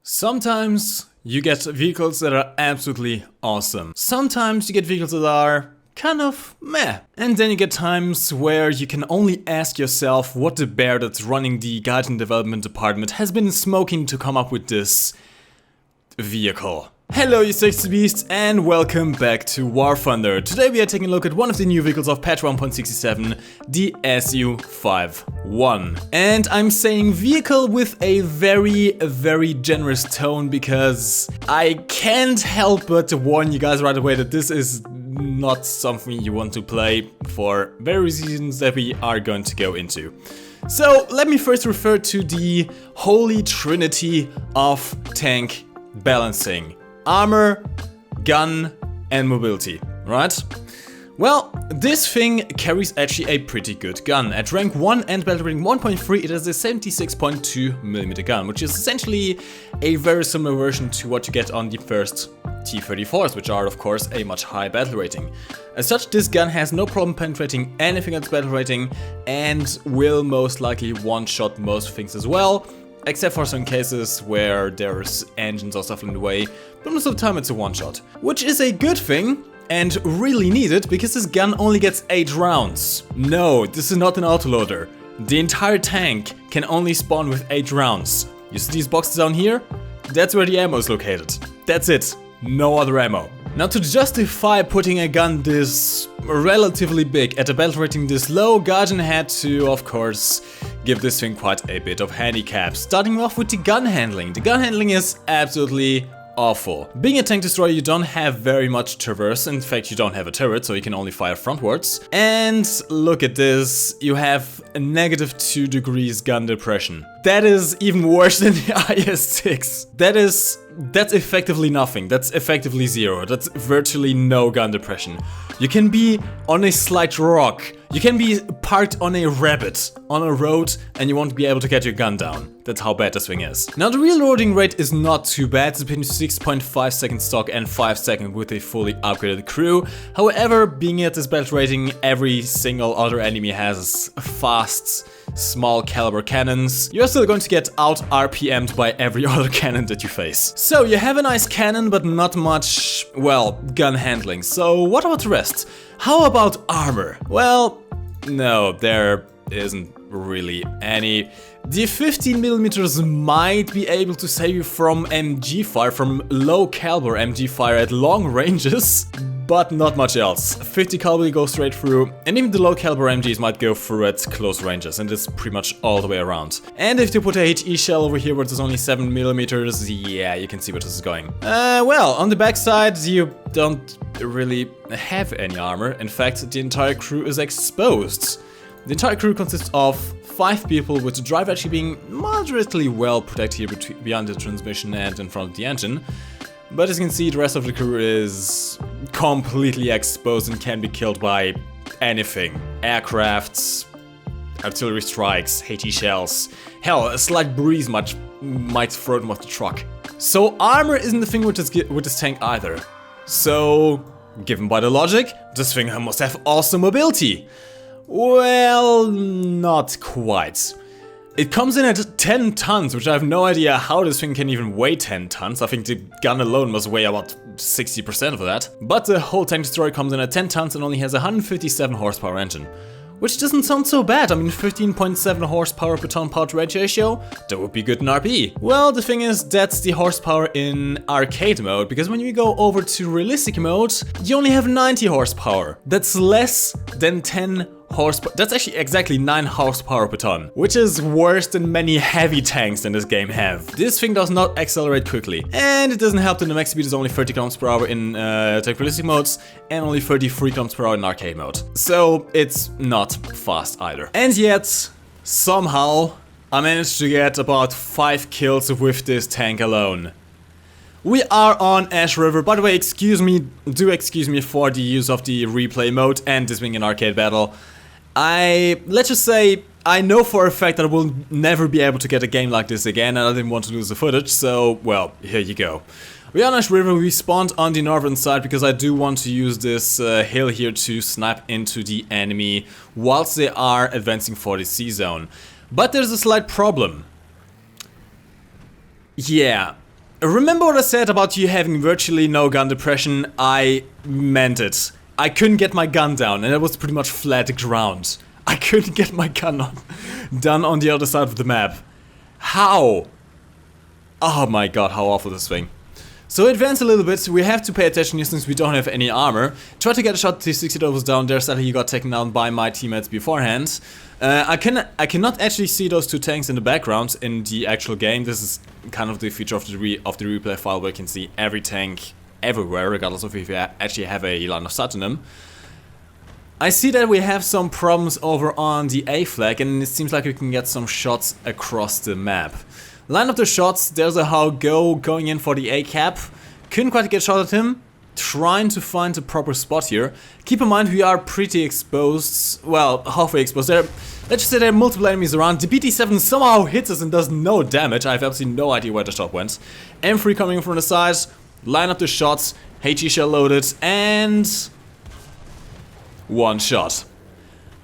Sometimes you get vehicles that are absolutely awesome. Sometimes you get vehicles that are kind of meh. And then you get times where you can only ask yourself what the bear that's running the Guardian Development Department has been smoking to come up with this vehicle. Hello you sexy beasts and welcome back to War Thunder. Today we are taking a look at one of the new vehicles of patch 1.67, the SU-5-1. And I'm saying vehicle with a very generous tone because I can't help but to warn you guys right away that this is not something you want to play for various reasons that we are going to go into. So let me first refer to the holy trinity of tank balancing. Armor, gun, and mobility, right? Well, this thing carries actually a pretty good gun. At rank 1 and battle rating 1.3 it is a 76.2mm gun, which is essentially a very similar version to what you get on the first T-34s, which are of course a much higher battle rating. As such, this gun has no problem penetrating anything at its battle rating and will most likely one-shot most things as well. Except for some cases where there's engines or stuff in the way, but most of the time it's a one-shot. Which is a good thing, and really needed, because this gun only gets 8 rounds. No, this is not an autoloader. The entire tank can only spawn with 8 rounds. You see these boxes down here? That's where the ammo is located. That's it. No other ammo. Now, to justify putting a gun this relatively big at a battle rating this low, Guardian had to, of course, give this thing quite a bit of handicap. Starting off with the gun handling. The gun handling is absolutely awful. Being a tank destroyer, you don't have very much traverse. In fact, you don't have a turret, so you can only fire frontwards. And look at this, you have a -2 degrees gun depression. That is even worse than the IS-6. That's effectively nothing. That's effectively 0. That's virtually no gun depression. You can be on a slight rock. You can be parked on a rabbit on a road and you won't be able to get your gun down. That's how bad this thing is. Now, the reloading rate is not too bad. It's between 6.5 seconds stock and 5 seconds with a fully upgraded crew. However, being at this battle rating, every single other enemy has fast, small caliber cannons. You're still going to get out RPM'd by every other cannon that you face. So you have a nice cannon, but not much, well, gun handling. So what about the rest? How about armor? Well, no, there isn't really any. The 15mm might be able to save you from MG fire, from low caliber MG fire at long ranges, but not much else. 50 caliber goes straight through, and even the low caliber MGs might go through at close ranges, and it's pretty much all the way around. And if you put a HE shell over here where there's only 7mm, yeah, you can see where this is going. Well, on the backside, you don't really have any armor. In fact, the entire crew is exposed. The entire crew consists of 5 people, with the driver actually being moderately well protected here beyond the transmission and in front of the engine. But as you can see, the rest of the crew is completely exposed and can be killed by anything. Aircrafts, artillery strikes, HE shells. Hell, a slight breeze might throw them off the truck. So armor isn't the thing with this tank either. So, given by the logic, this thing must have awesome mobility. Well, not quite. It comes in at 10 tons, which I have no idea how this thing can even weigh 10 tons. I think the gun alone must weigh about 60% of that. But the whole tank destroyer comes in at 10 tons and only has a 157 horsepower engine. Which doesn't sound so bad. I mean, 15.7 horsepower per ton power to weight ratio, that would be good in RP. Well, the thing is, that's the horsepower in arcade mode, because when you go over to realistic mode, you only have 90 horsepower. That's less than 10 horsepower. That's actually exactly 9 horsepower per ton, which is worse than many heavy tanks in this game have. This thing does not accelerate quickly, and it doesn't help that the max speed is only 30 km/h in tech realistic modes and only 33 km/h in arcade mode. So it's not fast either. And yet, somehow, I managed to get about 5 kills with this tank alone. We are on Ash River. By the way, excuse me for the use of the replay mode and this being an arcade battle. Let's just say, I know for a fact that I will never be able to get a game like this again, and I didn't want to lose the footage, so, well, here you go. We are on Ash River. We spawned on the northern side because I do want to use this hill here to snipe into the enemy whilst they are advancing for the C zone. But there's a slight problem. Yeah, Remember what I said about you having virtually no gun depression? I meant it. I couldn't get my gun down, and it was pretty much flat ground. I couldn't get my gun done on the other side of the map. How? Oh my god, how awful this thing. So advance a little bit, we have to pay attention here since we don't have any armor. Try to get a shot to 60 was down there, sadly he got taken down by my teammates beforehand. I cannot actually see those two tanks in the background in the actual game. This is kind of the feature of the replay file where you can see every tank everywhere, regardless of if you actually have a line of sight on them. I see that we have some problems over on the A flag, and it seems like we can get some shots across the map. Line up the shots, there's a going in for the A cap. Couldn't quite get a shot at him. Trying to find the proper spot here. Keep in mind we are pretty exposed, well, halfway exposed. Let's just say there are multiple enemies around. The BT-7 somehow hits us and does no damage. I have absolutely no idea where the shot went. M3 coming from the side. Line up the shots. HE shell loaded and one shot.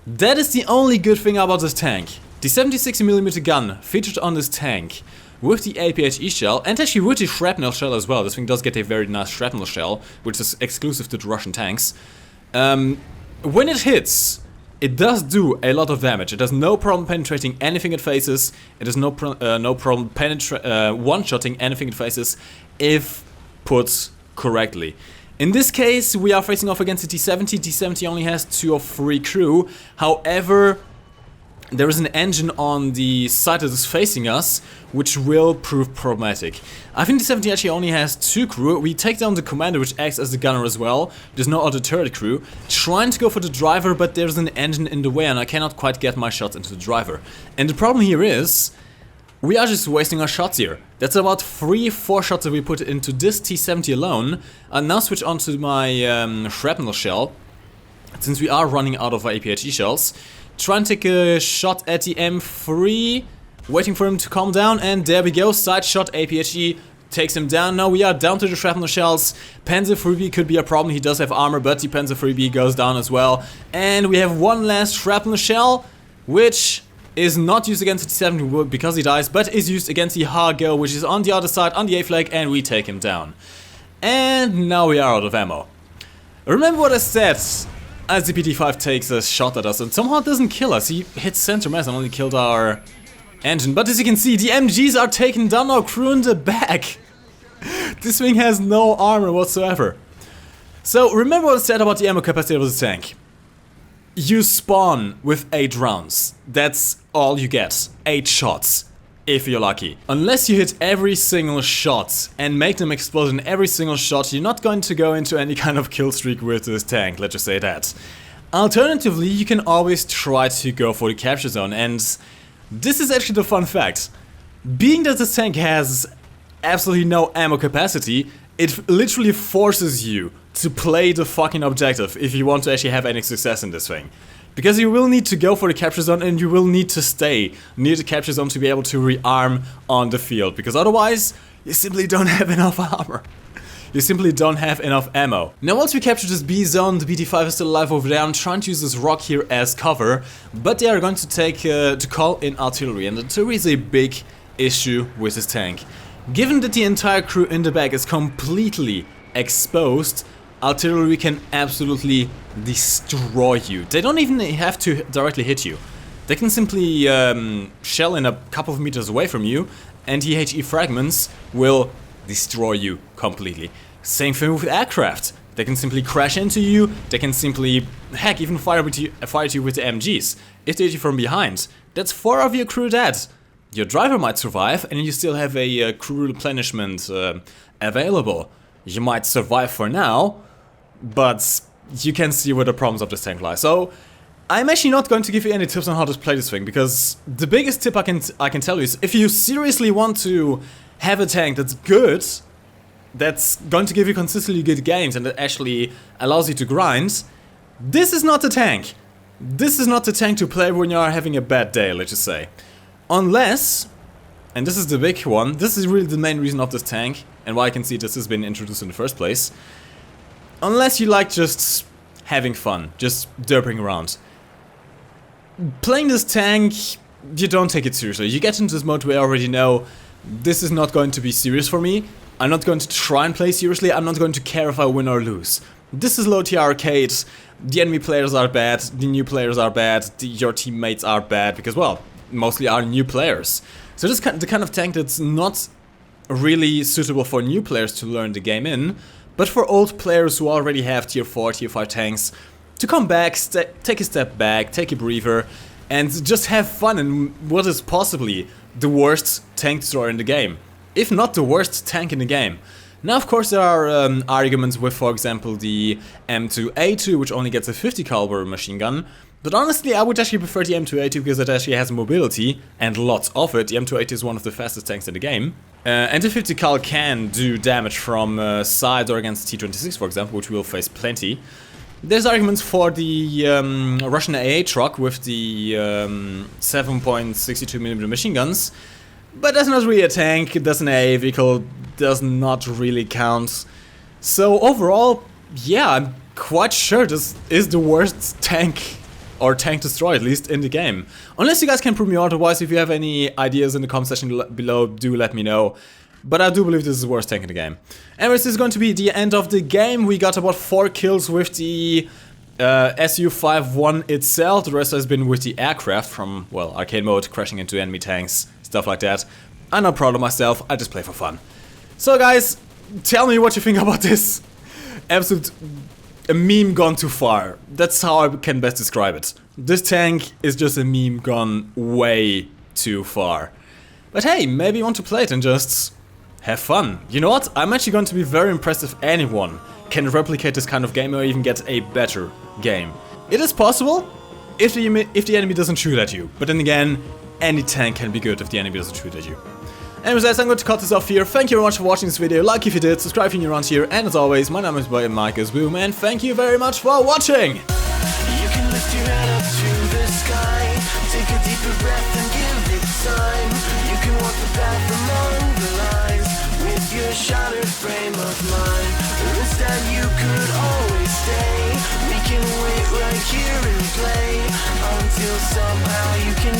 That is the only good thing about this tank. The 70-60mm gun featured on this tank with the APHE shell and actually with the shrapnel shell as well. This thing does get a very nice shrapnel shell, which is exclusive to the Russian tanks. When it hits, it does do a lot of damage. It has no problem penetrating anything it faces. It has no problem one-shotting anything it faces if put correctly. In this case, we are facing off against the T-70. T-70 only has 2 or 3 crew. However, there is an engine on the side that is facing us, which will prove problematic. I think the 70 actually only has 2 crew. We take down the commander, which acts as the gunner as well. There's no other turret crew. Trying to go for the driver, but there's an engine in the way and I cannot quite get my shots into the driver. And the problem here is, we are just wasting our shots here. That's about 3-4 shots that we put into this T-70 alone. I'll now switch on to my shrapnel shell, since we are running out of our APHE shells. Try and take a shot at the M3, waiting for him to calm down, and there we go, side shot, APHE takes him down. Now we are down to the shrapnel shells. Panzer 3B could be a problem, he does have armor, but the Panzer 3B goes down as well. And we have one last shrapnel shell, which is not used against the T-70 because he dies, but is used against the Hargo, which is on the other side, on the A flag, and we take him down. And now we are out of ammo. Remember what I said? As the PT-5 takes a shot at us and somehow doesn't kill us. He hits center mass and only killed our engine. But as you can see, the MGs are taking down our crew in the back. This thing has no armor whatsoever. So remember what I said about the ammo capacity of the tank. You spawn with 8 rounds. That's all you get. 8 shots. If you're lucky. Unless you hit every single shot and make them explode in every single shot, you're not going to go into any kind of kill streak with this tank, let's just say that. Alternatively, you can always try to go for the capture zone, and this is actually the fun fact. Being that this tank has absolutely no ammo capacity, it literally forces you to play the fucking objective if you want to actually have any success in this thing. Because you will need to go for the capture zone and you will need to stay near the capture zone to be able to rearm on the field. Because otherwise, you simply don't have enough armor. You simply don't have enough ammo. Now once we capture this B zone, the BT-5 is still alive over there. I'm trying to use this rock here as cover. But they are going to take to call in artillery. And artillery is a big issue with this tank. Given that the entire crew in the back is completely exposed, artillery can absolutely destroy you. They don't even have to directly hit you. They can simply shell in a couple of meters away from you, and the HE fragments will destroy you completely. Same thing with aircraft. They can simply crash into you, they can simply, heck, even fire at you with the MGs. If they hit you from behind, that's 4 of your crew dead. Your driver might survive, and you still have a crew replenishment available. You might survive for now, but you can see where the problems of this tank lie. So I'm actually not going to give you any tips on how to play this thing, because the biggest tip I can tell you is if you seriously want to have a tank that's good, that's going to give you consistently good games and that actually allows you to grind, this is not the tank. This is not the tank to play when you are having a bad day, let's just say. Unless, and this is the big one, this is really the main reason of this tank and why I can see this has been introduced in the first place. Unless you like just having fun, just derping around. Playing this tank, you don't take it seriously. You get into this mode where I already know this is not going to be serious for me. I'm not going to try and play seriously, I'm not going to care if I win or lose. This is low tier arcade, the enemy players are bad, the new players are bad, your teammates are bad, because, well, mostly are new players. So this is the kind of tank that's not really suitable for new players to learn the game in, but for old players who already have tier 4, tier 5 tanks, to come back, take a step back, take a breather, and just have fun in what is possibly the worst tank destroyer in the game. If not the worst tank in the game. Now, of course, there are arguments with, for example, the M2A2, which only gets a 50 caliber machine gun. But honestly, I would actually prefer the M2A2 because it actually has mobility, and lots of it. The M2A2 is one of the fastest tanks in the game. And the 50 cal can do damage from side or against T-26, for example, which we'll face plenty. There's arguments for the Russian AA truck with the 7.62mm machine guns. But that's not really a tank, that's an AA vehicle, does not really count. So overall, yeah, I'm quite sure this is the worst tank, or tank destroyer at least, in the game. Unless you guys can prove me otherwise, if you have any ideas in the comment section below, do let me know. But I do believe this is the worst tank in the game. Anyways, this is going to be the end of the game. We got about 4 kills with the SU-5-1 itself. The rest has been with the aircraft from, well, arcade mode, crashing into enemy tanks, stuff like that. I'm not proud of myself, I just play for fun. So guys, tell me what you think about this. Absolute a meme gone too far. That's how I can best describe it. This tank is just a meme gone way too far. But hey, maybe you want to play it and just have fun. You know what? I'm actually going to be very impressed if anyone can replicate this kind of game or even get a better game. It is possible if the enemy doesn't shoot at you. But then again, any tank can be good if the enemy doesn't shoot at you. Anyways guys, I'm going to cut this off here. Thank you very much for watching this video. Like if you did, subscribe if you're new around here. And as always, my name is MikeGoesBoom, and thank you very much for watching! You can lift your head up to the sky, take a deeper breath and give it time. You can walk the path among the lines with your shattered frame of mind. Or instead you could always stay. We can wait right here and play until somehow you can